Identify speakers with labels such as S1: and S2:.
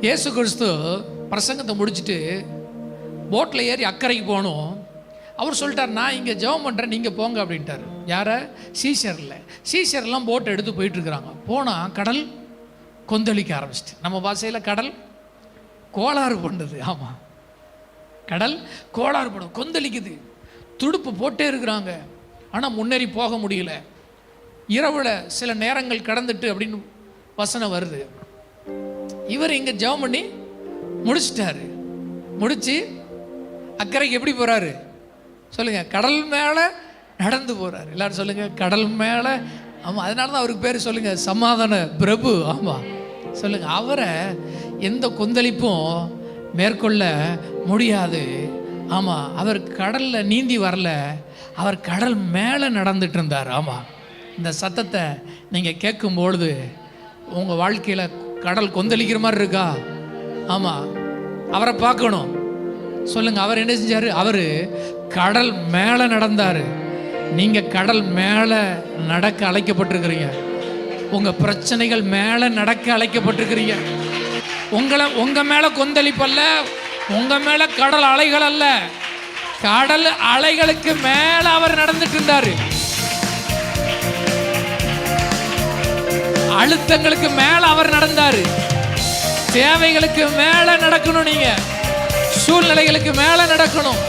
S1: இயேசு கிறிஸ்து பிரசங்கத்தை முடிச்சுட்டு போட்டில் ஏறி அக்கறைக்கு போகணும். அவர் சொல்லிட்டார், நான் இங்கே ஜெபம் பண்ணுறேன், நீங்கள் போங்க அப்படின்ட்டார். யாரை? சீஷர்லாம் போட்டை எடுத்து போயிட்டுருக்குறாங்க. போனால் கடல் கொந்தளிக்க ஆரம்பிச்சிட்டு, நம்ம பாஷையில் கடல் கோளாறு பண்ணுது. ஆமாம், கடல் கோளாறு பண்ணும், கொந்தளிக்குது. துடுப்பு போட்டே இருக்கிறாங்க, ஆனால் முன்னேறி போக முடியல. இரவில் சில நேரங்கள் கடந்துட்டு அப்படின்னு வசனம் வருது. இவர் இங்கே ஜெபம் பண்ணி முடிச்சிட்டாரு. முடிச்சு அக்கறைக்கு எப்படி போகிறாரு சொல்லுங்க? கடல் மேலே நடந்து போகிறார். எல்லாரும் சொல்லுங்க, கடல் மேலே. ஆமாம், அதனால தான் அவருக்கு பேர் சொல்லுங்க, சமாதான பிரபு. ஆமாம், சொல்லுங்க. அவரை எந்த கொந்தளிப்பும் மேற்கொள்ள முடியாது. ஆமாம், அவர் கடலில் நீந்தி வரல, அவர் கடல் மேலே நடந்துட்டு இருந்தார். ஆமாம், இந்த சத்தத்தை நீங்கள் கேட்கும்பொழுது உங்கள் வாழ்க்கையில் கடல் கொந்தளிக்கிற மாதிரி இருக்கா? ஆமாம், அவரை பார்க்கணும். சொல்லுங்க, அவர் என்ன செஞ்சார்? அவர் கடல் மேலே நடந்தார். நீங்கள் கடல் மேலே நடக்க அழைக்கப்பட்டிருக்கிறீங்க. உங்கள் பிரச்சனைகள் மேலே நடக்க அழைக்கப்பட்டிருக்கிறீங்க. உங்கள் மேலே கொந்தளிப்பல்ல, உங்கள் மேலே கடல் அலைகள் அல்ல, கடல் அலைகளுக்கு மேலே அவர் நடந்துட்டு இருந்தார். அழுத்தங்களுக்கு மேலே அவர் நடந்தார். தேவைகளுக்கு மேலே நடக்கணும், நீங்க சூழ்நிலைகளுக்கு மேலே நடக்கணும்.